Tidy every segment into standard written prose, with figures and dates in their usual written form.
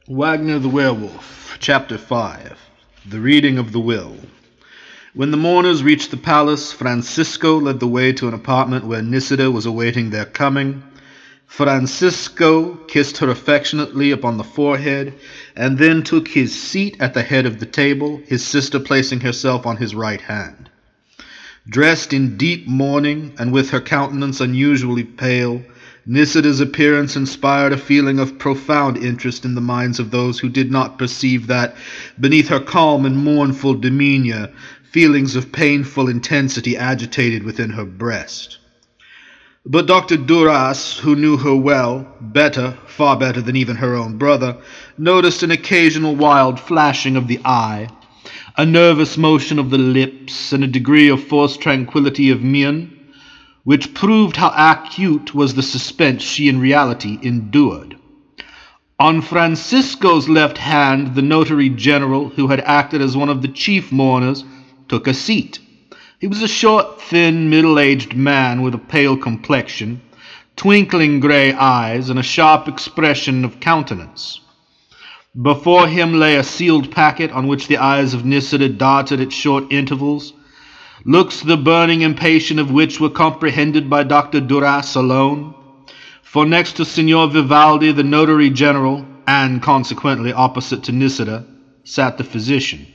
Wagner the Werewolf, Chapter 5. The Reading of the Will. When the mourners reached the palace, Francisco led the way to an apartment where Nisida was awaiting their coming. Francisco kissed her affectionately upon the forehead, and then took his seat at the head of the table, his sister placing herself on his right hand. Dressed in deep mourning, and with her countenance unusually pale, Nisida's appearance inspired a feeling of profound interest in the minds of those who did not perceive that, beneath her calm and mournful demeanor, feelings of painful intensity agitated within her breast. But Dr. Duras, who knew her well, far better than even her own brother, noticed an occasional wild flashing of the eye, a nervous motion of the lips, and a degree of forced tranquillity of mien, which proved how acute was the suspense she in reality endured. On Francisco's left hand, the notary general, who had acted as one of the chief mourners, took a seat. He was a short, thin, middle-aged man with a pale complexion, twinkling gray eyes, and a sharp expression of countenance. Before him lay a sealed packet on which the eyes of Nisida darted at short intervals, looks the burning impatient of which were comprehended by Dr. Duras alone, for next to Signor Vivaldi, the notary general, and consequently opposite to Nisida, sat the physician.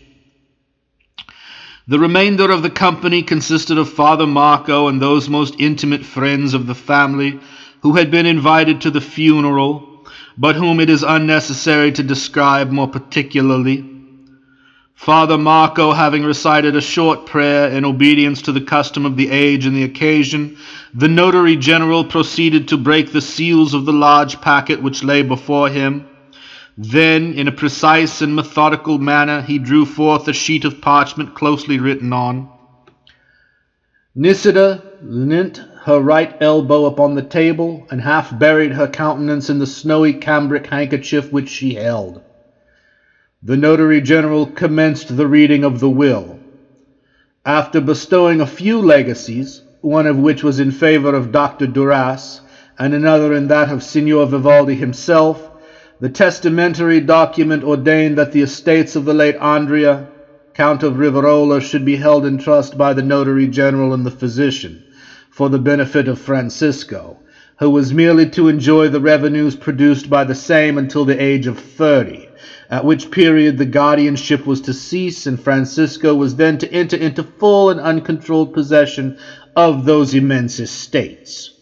The remainder of the company consisted of Father Marco and those most intimate friends of the family who had been invited to the funeral, but whom it is unnecessary to describe more particularly. Father Marco, having recited a short prayer in obedience to the custom of the age and the occasion, the notary general proceeded to break the seals of the large packet which lay before him. Then, in a precise and methodical manner, he drew forth a sheet of parchment closely written on. Nisida leant her right elbow upon the table and half buried her countenance in the snowy cambric handkerchief which she held. The notary general commenced the reading of the will. After bestowing a few legacies, one of which was in favor of Dr. Duras, and another in that of Signor Vivaldi himself, the testamentary document ordained that the estates of the late Andrea, Count of Riverola, should be held in trust by the notary general and the physician, for the benefit of Francisco, who was merely to enjoy the revenues produced by the same until the age of 30, at which period the guardianship was to cease, and Francisco was then to enter into full and uncontrolled possession of those immense estates.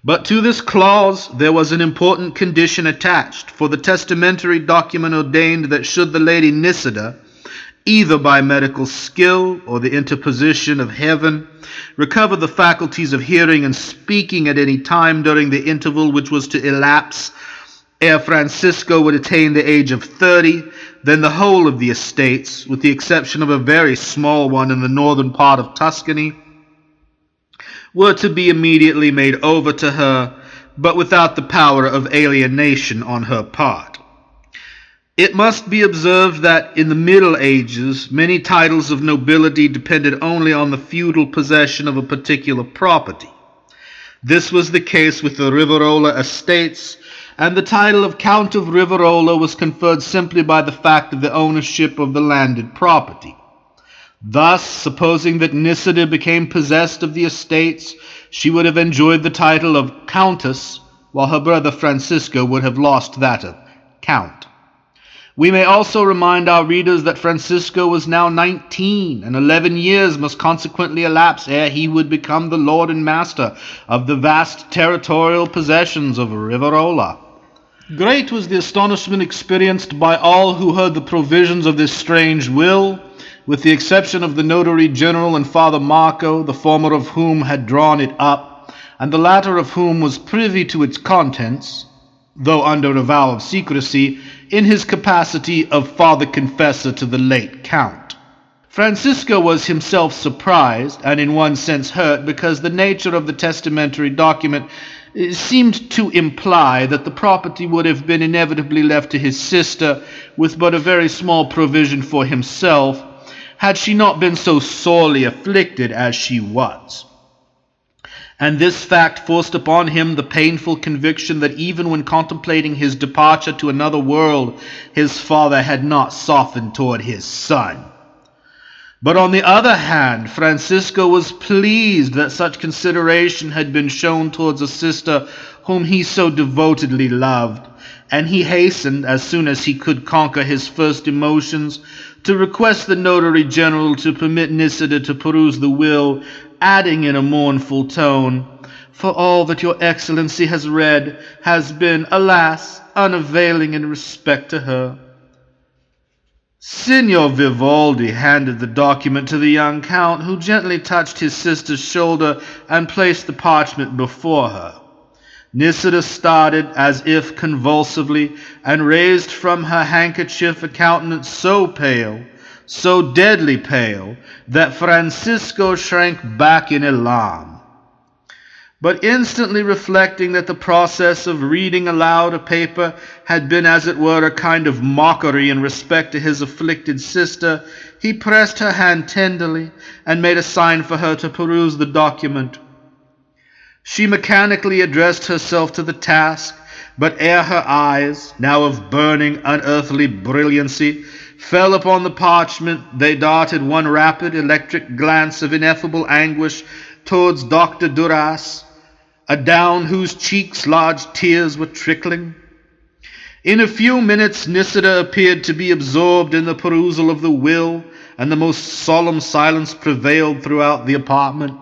But to this clause there was an important condition attached, for the testamentary document ordained that should the lady Nisida, either by medical skill or the interposition of heaven, recover the faculties of hearing and speaking at any time during the interval which was to elapse ere Francisco would attain the age of 30, then the whole of the estates, with the exception of a very small one in the northern part of Tuscany, were to be immediately made over to her, but without the power of alienation on her part. It must be observed that in the Middle Ages many titles of nobility depended only on the feudal possession of a particular property. This was the case with the Riverola estates, and the title of Count of Riverola was conferred simply by the fact of the ownership of the landed property. Thus, supposing that Nisida became possessed of the estates, she would have enjoyed the title of Countess, while her brother Francisco would have lost that of Count. We may also remind our readers that Francisco was now 19, and 11 years must consequently elapse ere he would become the lord and master of the vast territorial possessions of Riverola. Great was the astonishment experienced by all who heard the provisions of this strange will, with the exception of the notary general and Father Marco, the former of whom had drawn it up, and the latter of whom was privy to its contents, though under a vow of secrecy, in his capacity of father confessor to the late Count. Francisco was himself surprised, and in one sense hurt, because the nature of the testamentary document seemed to imply that the property would have been inevitably left to his sister, with but a very small provision for himself, had she not been so sorely afflicted as she was. and this fact forced upon him the painful conviction that even when contemplating his departure to another world, his father had not softened toward his son. But on the other hand, Francisco was pleased that such consideration had been shown towards a sister whom he so devotedly loved, and he hastened, as soon as he could conquer his first emotions, to request the Notary General to permit Nisida to peruse the will, adding in a mournful tone, "For all that your Excellency has read has been, alas, unavailing in respect to her." Signor Vivaldi handed the document to the young Count, who gently touched his sister's shoulder and placed the parchment before her. Nisida started as if convulsively, and raised from her handkerchief a countenance so pale, so deadly pale, that Francisco shrank back in alarm. But instantly reflecting that the process of reading aloud a paper had been, as it were, a kind of mockery in respect to his afflicted sister, he pressed her hand tenderly and made a sign for her to peruse the document. She mechanically addressed herself to the task, but ere her eyes, now of burning, unearthly brilliancy, fell upon the parchment, they darted one rapid, electric glance of ineffable anguish towards Dr. Duras, adown whose cheeks large tears were trickling. In a few minutes Nisida appeared to be absorbed in the perusal of the will, and the most solemn silence prevailed throughout the apartment.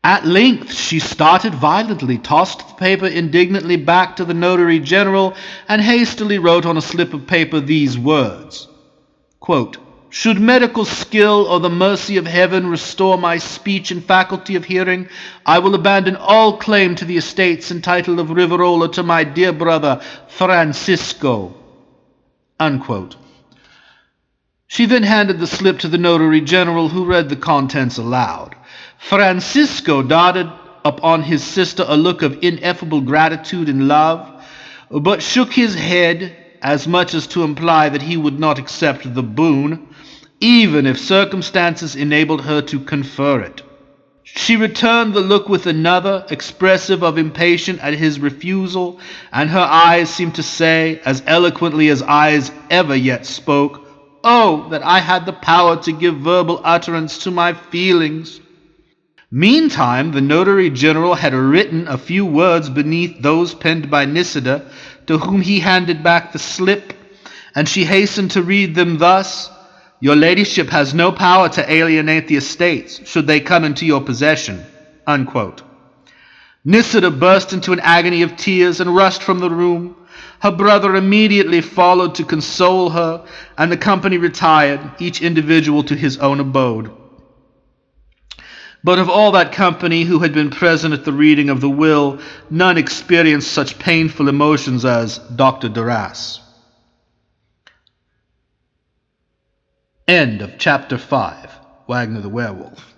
At length she started violently, tossed the paper indignantly back to the Notary General, and hastily wrote on a slip of paper these words, quote, "Should medical skill or the mercy of heaven restore my speech and faculty of hearing, I will abandon all claim to the estates and title of Riverola to my dear brother Francisco." Unquote. She then handed the slip to the Notary General, who read the contents aloud. Francisco darted upon his sister a look of ineffable gratitude and love, but shook his head as much as to imply that he would not accept the boon, even if circumstances enabled her to confer it. She returned the look with another, expressive of impatience at his refusal, and her eyes seemed to say, as eloquently as eyes ever yet spoke, "Oh, that I had the power to give verbal utterance to my feelings!" Meantime, the Notary General had written a few words beneath those penned by Nisida, to whom he handed back the slip, and she hastened to read them thus: "Your ladyship has no power to alienate the estates, should they come into your possession." Unquote. Nisida burst into an agony of tears and rushed from the room. Her brother immediately followed to console her, and the company retired, each individual to his own abode. But of all that company who had been present at the reading of the will, none experienced such painful emotions as Dr. Duras. End of Chapter 5, Wagner the Werewolf.